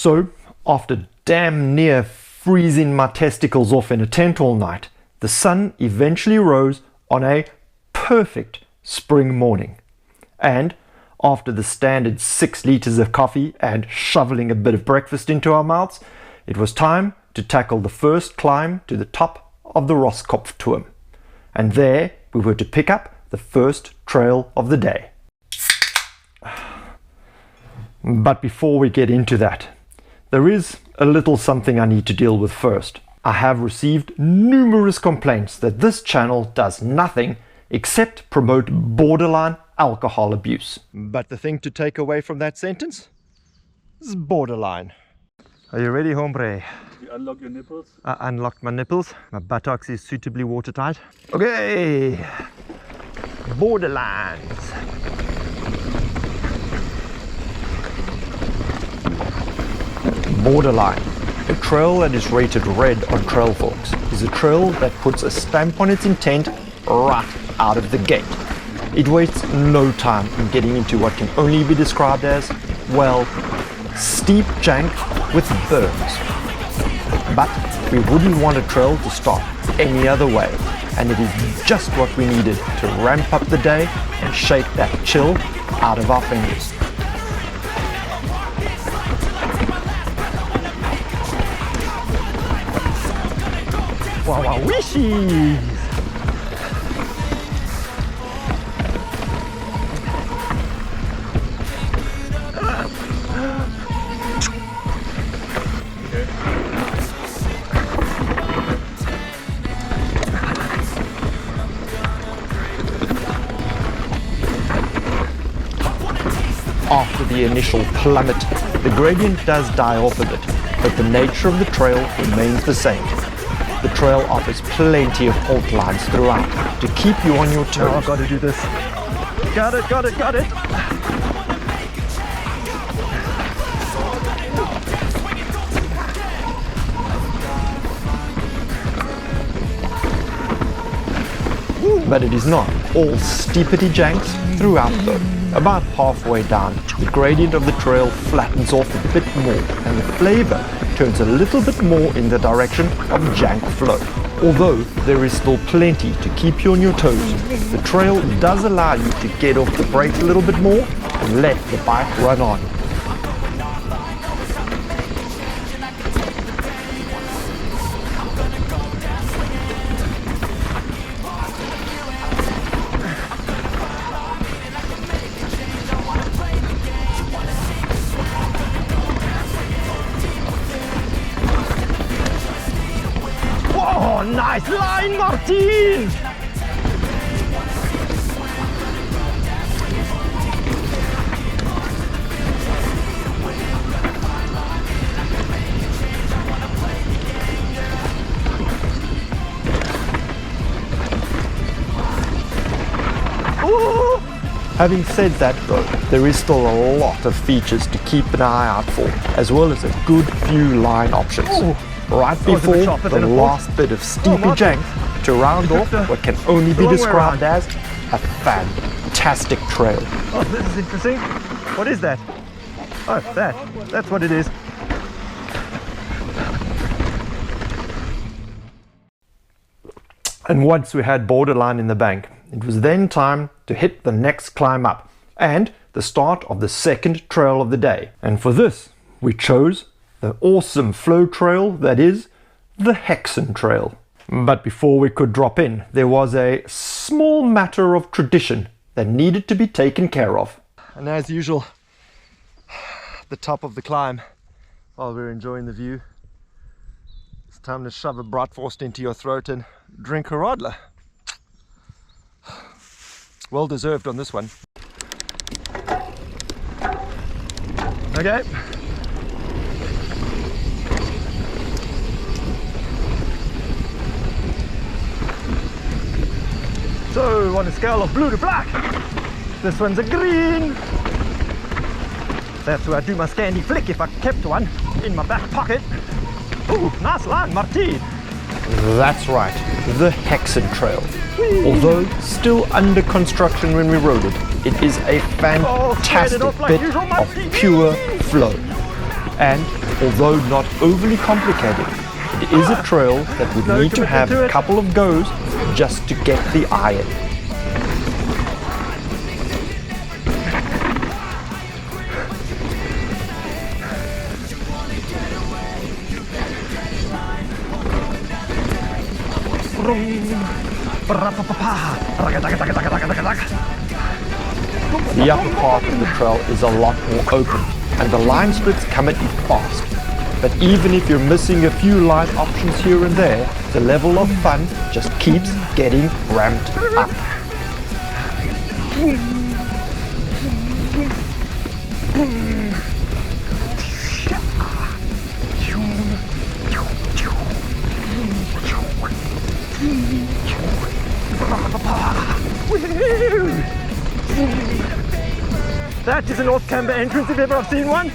So, after damn near freezing my testicles off in a tent all night, the sun eventually rose on a perfect spring morning. And after the standard 6 liters of coffee and shoveling a bit of breakfast into our mouths, it was time to tackle the first climb to the top of the Roskopfturm. And there we were to pick up the first trail of the day. But before we get into that, there is a little something I need to deal with first. I have received numerous complaints that this channel does nothing except promote borderline alcohol abuse. But the thing to take away from that sentence is borderline. Are you ready, hombre? You unlock your nipples? I unlocked my nipples. My buttocks is suitably watertight. Okay, borderlines. Borderline, a trail that is rated red on Trailforks, is a trail that puts a stamp on its intent right out of the gate. It wastes no time in getting into what can only be described as, well, steep jank with berms. But we wouldn't want a trail to start any other way, and it is just what we needed to ramp up the day and shake that chill out of our fingers. Wow, wow, wishies! After the initial plummet, the gradient does die off a bit, but the nature of the trail remains the same. The trail offers plenty of alt lines throughout to keep you on your toes. Oh, I've got to do this. Got it. But it is not all steepity-janks throughout though. About halfway down, the gradient of the trail flattens off a bit more and the flavour turns a little bit more in the direction of jank flow. Although there is still plenty to keep you on your toes, the trail does allow you to get off the brakes a little bit more and let the bike run on. Oh, nice line, Martin! Ooh. Having said that though, there is still a lot of features to keep an eye out for, as well as a good few line options. Ooh. Right before the last bit of steepy jank to round off what can only be described as a fantastic trail. Oh, this is interesting. What is that? Oh, that's what it is. And once we had borderline in the bank, it was then time to hit the next climb up and the start of the second trail of the day. And for this, we chose the awesome flow trail that is the Hexentrail. But before we could drop in, there was a small matter of tradition that needed to be taken care of. And as usual, the top of the climb, while we're enjoying the view, it's time to shove a bratwurst into your throat and drink a Radler. Well deserved on this one. Okay. So on a scale of blue to black, this one's a green. That's where I do my Scandi flick if I kept one in my back pocket. Ooh, nice line, Martin. That's right, the Hexentrail. Although still under construction when we rode it, it is a fantastic bit of pure flow. And although not overly complicated, it is a trail that would need to have a couple of goes just to get the eye in. The upper part of the trail is a lot more open, and the line splits come at you fast. But even if you're missing a few line options here and there, the level of fun just keeps getting ramped up. That is a North Camber entrance if ever I've seen one.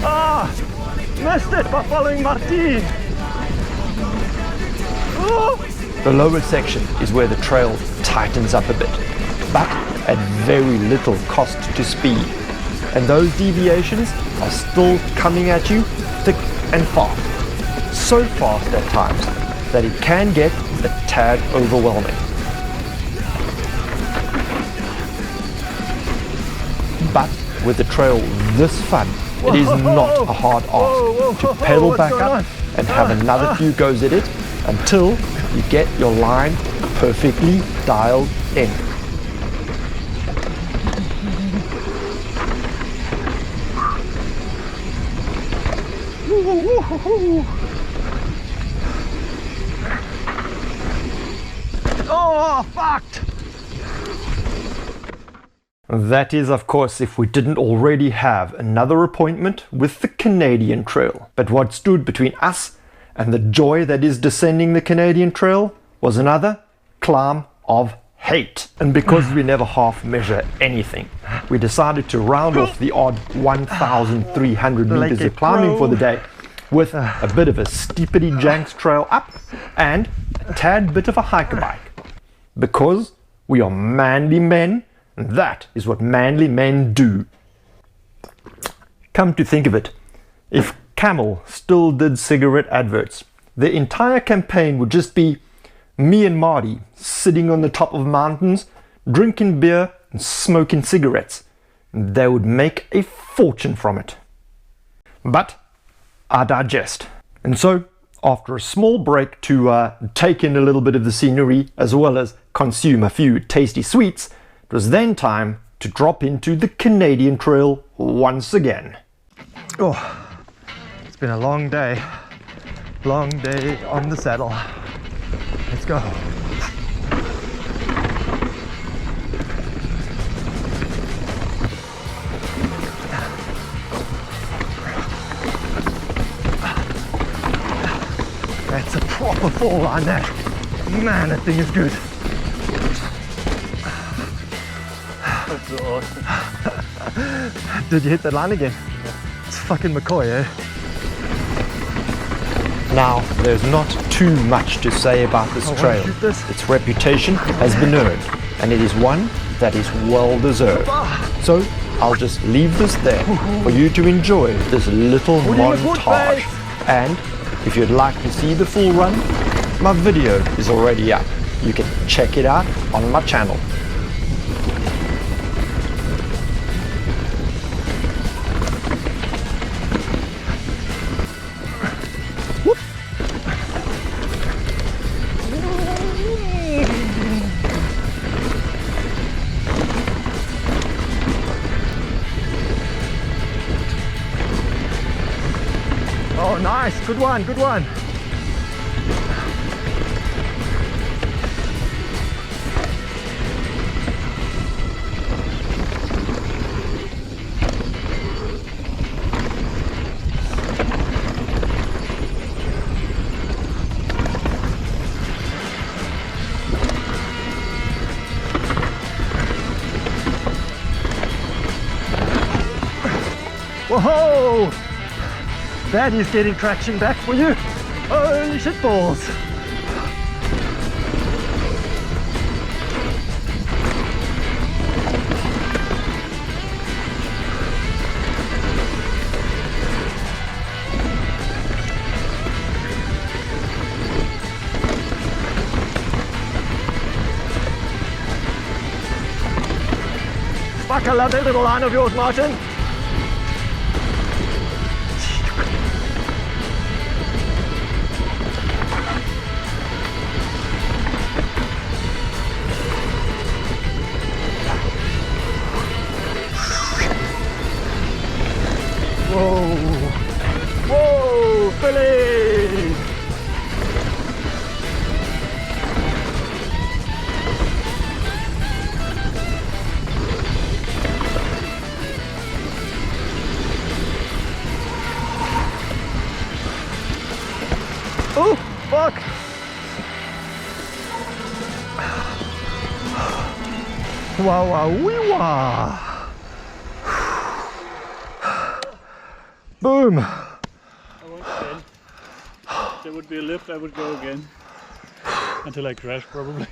Ah, missed it by following Martin. Oh. The lower section is where the trail tightens up a bit, but at very little cost to speed. And those deviations are still coming at you thick and fast. So fast at times that it can get a tad overwhelming. But with a trail this fun, it is not a hard ask to pedal back up and have another few goes at it until you get your line perfectly dialed in. Oh, fucked! That is, of course, if we didn't already have another appointment with the Canadian Trail. But what stood between us and the joy that is descending the Canadian Trail was another climb of hate. And because we never half measure anything, we decided to round off the odd 1,300 meters of climbing for the day with a bit of a steepy-janks trail up and a tad bit of a hiker bike. Because we are manly men, and that is what manly men do. Come to think of it, if Camel still did cigarette adverts, the entire campaign would just be me and Marty sitting on the top of mountains, drinking beer and smoking cigarettes. They would make a fortune from it. But I digest. And so, after a small break to take in a little bit of the scenery as well as consume a few tasty sweets, it was then time to drop into the Canadian Trail once again. Oh. It's been a long day on the saddle. Let's go. That's a proper fall line there. Man, that thing is good. That's awesome. Did you hit that line again? It's fucking McCoy, eh? Now, there's not too much to say about this trail. Its reputation has been earned, and it is one that is well deserved. So, I'll just leave this there for you to enjoy this little montage. And if you'd like to see the full run, my video is already up. You can check it out on my channel. Oh, nice. Good one, good one. Whoa! That is getting traction back for you. Holy shit balls. Fuck, I love that little line of yours, Martin. Whoa! Whoa, Billy! Oh, fuck! Wow, wow, wee, wow! Boom! I won't again. If there would be a lift, I would go again. Until I crash, probably.